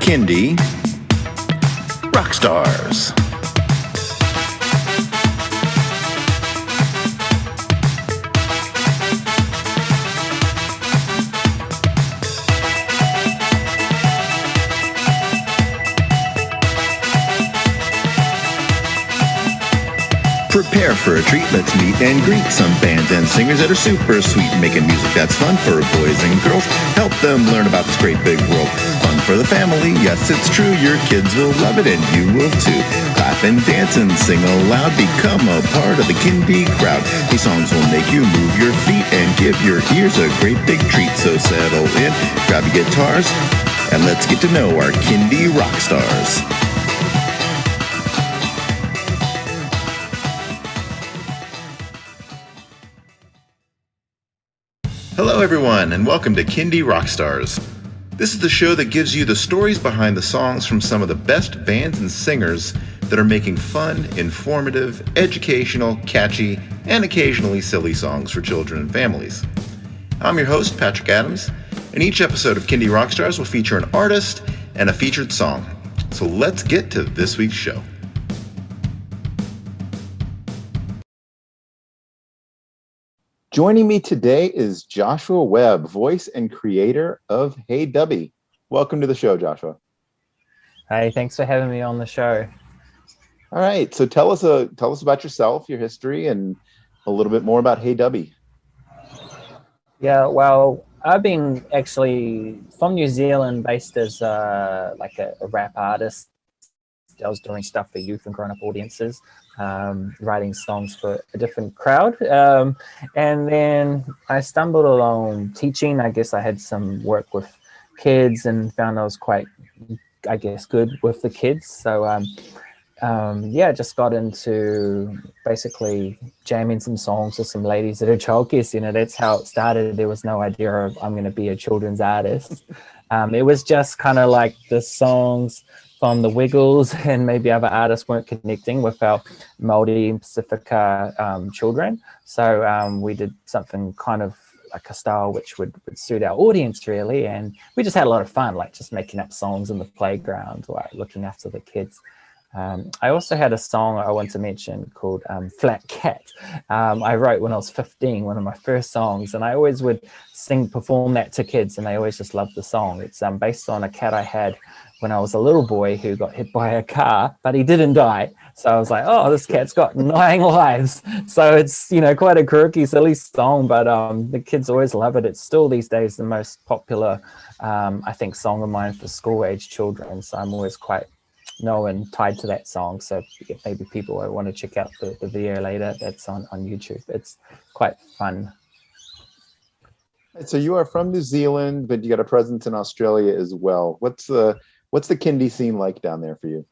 Kindy Rockstars. Prepare for a treat, let's meet and greet some bands and singers that are super sweet, making music that's fun for boys and girls. Help them learn about this great big world. Fun for the family, yes it's true, your kids will love it and you will too. Clap and dance and sing aloud, become a part of the Kindy crowd. These songs will make you move your feet and give your ears a great big treat. So settle in, grab your guitars, and let's get to know our Kindy rock stars. Hello everyone, and welcome to Kindy Rockstars. This is the show that gives you the stories behind the songs from some of the best bands and singers that are making fun, informative, educational, catchy, and occasionally silly songs for children and families. I'm your host, Patrick Adams, and each episode of Kindy Rockstars will feature an artist and a featured song. So let's get to this week's show. Joining me today is Joshua Webb, voice and creator of Hey Duby. Welcome to the show, Joshua. Hey, thanks for having me on the show. All right, so tell us about yourself, your history, and a little bit more about Hey Duby. Yeah, well, I've been actually from New Zealand, based as like a rap artist. I was doing stuff for youth and grown-up audiences, writing songs for a different crowd. And then I stumbled along teaching. I guess I had some work with kids and found I was quite, I guess, good with the kids. So just got into basically jamming some songs with some ladies at a childcare center. That's how it started. There was no idea of I'm going to be a children's artist. It was just kind of like the songs from the Wiggles and maybe other artists weren't connecting with our Māori and Pacifica children. So we did something kind of like a style which would suit our audience really. And we just had a lot of fun, like just making up songs in the playground, like looking after the kids. I also had a song I want to mention called Flat Cat. I wrote when I was 15, one of my first songs, and I always would perform that to kids, and they always just loved the song. It's based on a cat I had when I was a little boy who got hit by a car, but he didn't die. So I was like, oh, this cat's got 9 lives. So it's, quite a quirky, silly song, but the kids always love it. It's still these days the most popular, I think, song of mine for school-age children. So I'm always quite and tied to that song. So maybe people want to check out the video later. That's on YouTube. It's quite fun. So you are from New Zealand, but you got a presence in Australia as well. What's the Kindy scene like down there for you?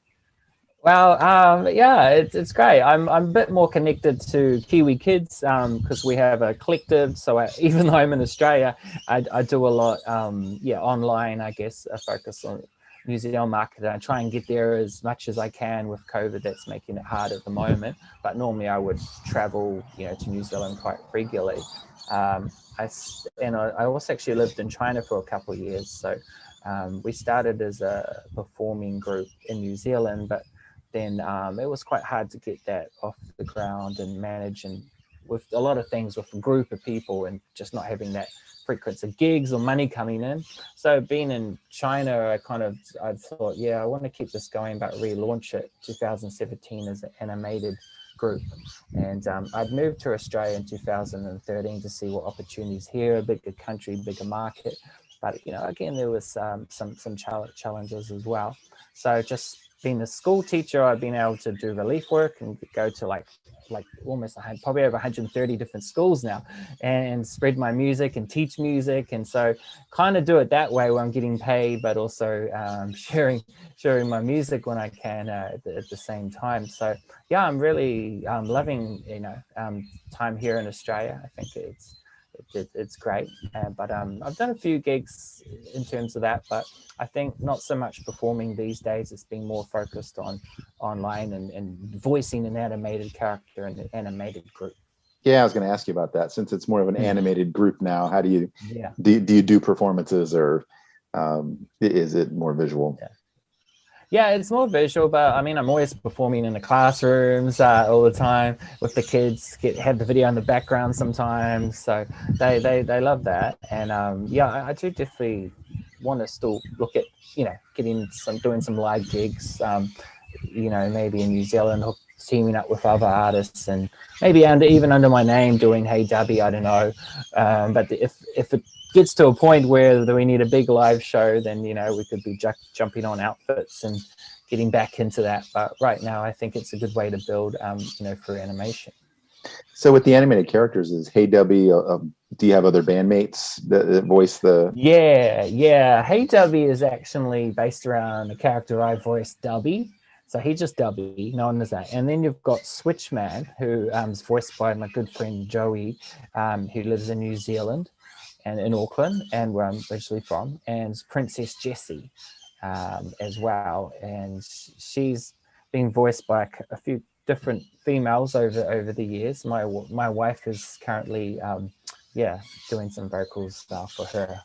Well, it's great. I'm a bit more connected to Kiwi kids because we have a collective. So even though I'm in Australia, I do a lot, online, I guess, a focus on New Zealand market. I try and get there as much as I can with COVID. That's making it hard at the moment. But normally I would travel, to New Zealand quite regularly. I also actually lived in China for a couple of years. So we started as a performing group in New Zealand, but then it was quite hard to get that off the ground and manage, and with a lot of things with a group of people and just not having that frequency of gigs or money coming in. So being in China, I thought, I want to keep this going, but relaunch it 2017 as an animated group. And I'd moved to Australia in 2013 to see what opportunities here, a bigger country, bigger market. But, again, there was some challenges as well. So just being a school teacher, I've been able to do relief work and go to like almost probably over 130 different schools now, and spread my music and teach music. And so kind of do it that way where I'm getting paid, but also sharing my music when I can at the same time. So I'm really loving time here in Australia. I think it's great, but I've done a few gigs in terms of that, but I think not so much performing these days. It's been more focused on online and voicing an animated character in an animated group. Yeah, I was going to ask you about that. Since it's more of an animated group now, how do you do you do performances, or is it more visual? Yeah, it's more visual, but I mean, I'm always performing in the classrooms all the time with the kids. Have the video in the background sometimes, so they love that. And yeah, I do definitely want to still look at doing some live gigs. Maybe in New Zealand, teaming up with other artists, and maybe even under my name doing Hey Duby. I don't know, but if it gets to a point where we need a big live show, then we could be jumping on outfits and getting back into that. But right now, I think it's a good way to build, for animation. So with the animated characters, is Hey Duby? Do you have other bandmates that voice the? Yeah. Hey Duby is actually based around a character I voiced, Dubby. So he's just Dubby, known as that. And then you've got Switchman, who is voiced by my good friend Joey, who lives in New Zealand and in Auckland, and where I'm originally from, and Princess Jessie as well. And she's been voiced by a few different females over the years. My wife is currently doing some vocals for her.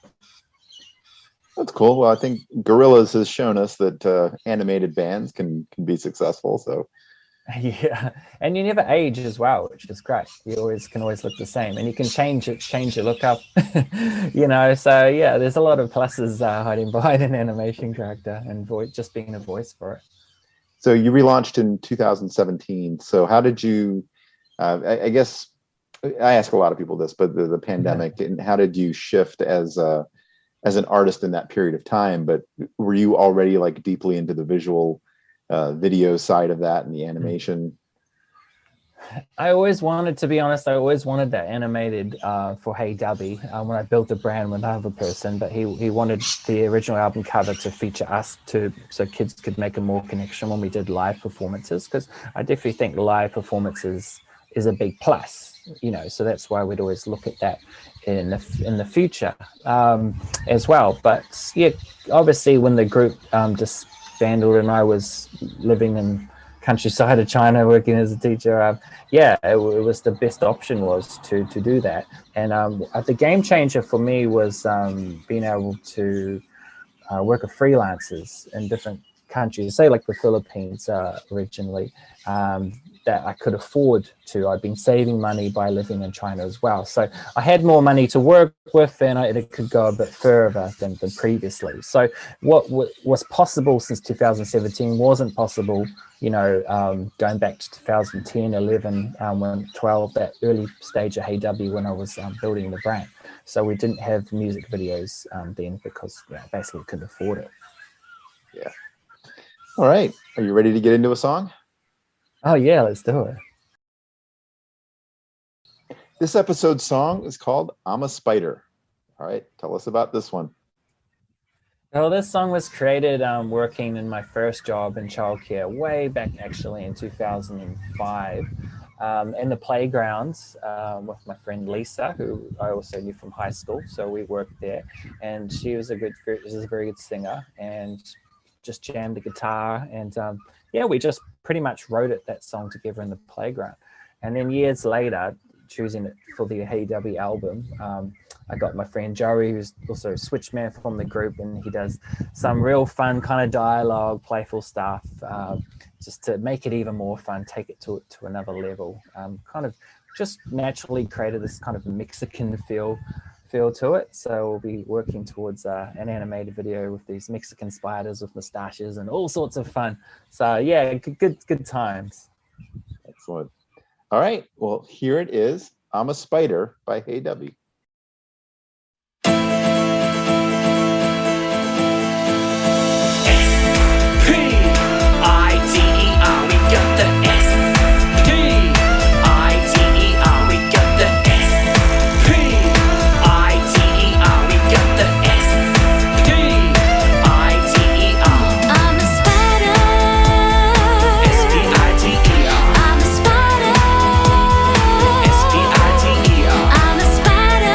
That's cool. Well, I think Gorillaz has shown us that animated bands can be successful. So Yeah, and you never age as well, which is great. You can always look the same, and you can change your look up. So yeah, there's a lot of pluses hiding behind an animation character and just being a voice for it. So you relaunched in 2017. So how did you? I guess I ask a lot of people this, but the pandemic, and how did you shift as an artist in that period of time? But were you already like deeply into the visual video side of that and the animation? I always wanted, to be honest, I always wanted that animated for Hey Duby when I built the brand with another person, but he wanted the original album cover to feature us so kids could make a more connection when we did live performances, because I definitely think live performances is a big plus, so that's why we'd always look at that in the future as well. But yeah, obviously when the group disbanded and I was living in countryside of China working as a teacher, it was the best option was to do that. And the game changer for me was being able to work with freelancers in different countries, say like the Philippines originally, that I could afford to. I'd been saving money by living in China as well. So I had more money to work with, and it could go a bit further than previously. So what was possible since 2017 wasn't possible, going back to 2010, 11, 12, that early stage of Hey Duby when I was building the brand. So we didn't have music videos then because basically couldn't afford it. Yeah. All right. Are you ready to get into a song? Oh yeah, let's do it. This episode's song is called I'm a Spider. All right. Tell us about this one. Well, this song was created working in my first job in childcare way back actually in 2005 in the playgrounds with my friend Lisa, who I also knew from high school. So we worked there, and she was a very good singer and just jammed the guitar. And we just pretty much wrote that song together in the playground. And then years later, choosing it for the Hey Duby album, I got my friend Joey, who's also a switchman from the group, and he does some real fun kind of dialogue, playful stuff, just to make it even more fun, take it to another level. Kind of just naturally created this kind of Mexican feel to it. So we'll be working towards an animated video with these Mexican spiders with mustaches and all sorts of fun. So yeah, good times. Excellent. All right. Well, here it is. I'm a Spider by Hey Duby. I'm a spider.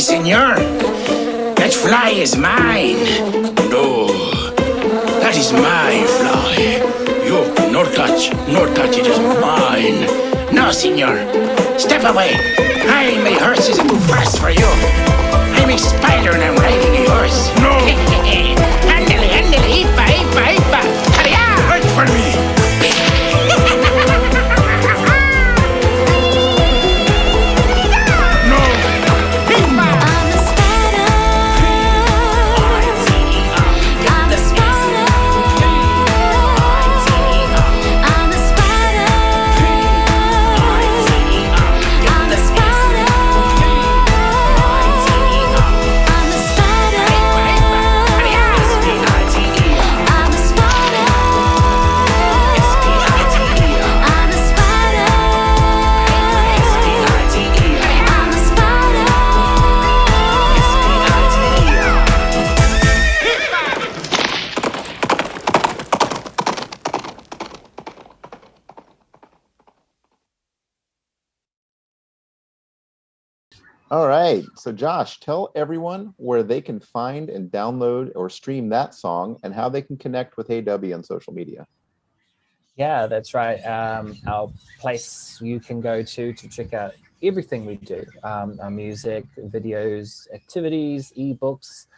Si, senor. That fly is mine. No, that is my fly. You, no touch, it is mine. No, senor. Step away. My horse is too fast for you. I'm a spider and I'm riding a horse. No. Ándale, ándale, ipa, ipa, ipa. Allá. Wait for me. All right. So Josh, tell everyone where they can find and download or stream that song and how they can connect with Hey Duby on social media. Yeah, that's right. Our place you can go to check out everything we do, our music, videos, activities, ebooks,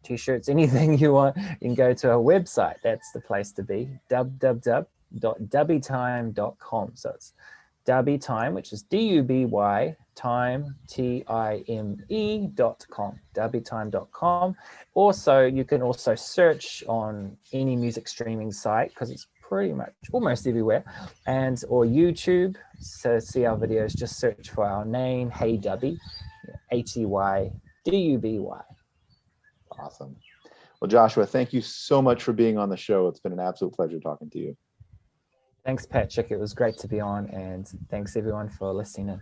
t-shirts, anything you want. You can go to our website. That's the place to be, www.dubbytime.com. So it's Duby Time, which is DUBY time, TIME.com, dubbytime.com. Also, you can also search on any music streaming site because it's pretty much almost everywhere, and or YouTube. So see our videos, just search for our name, Hey Duby, HEYDUBY. Awesome. Well, Joshua, thank you so much for being on the show. It's been an absolute pleasure talking to you. Thanks, Patrick. It was great to be on, and thanks everyone for listening in.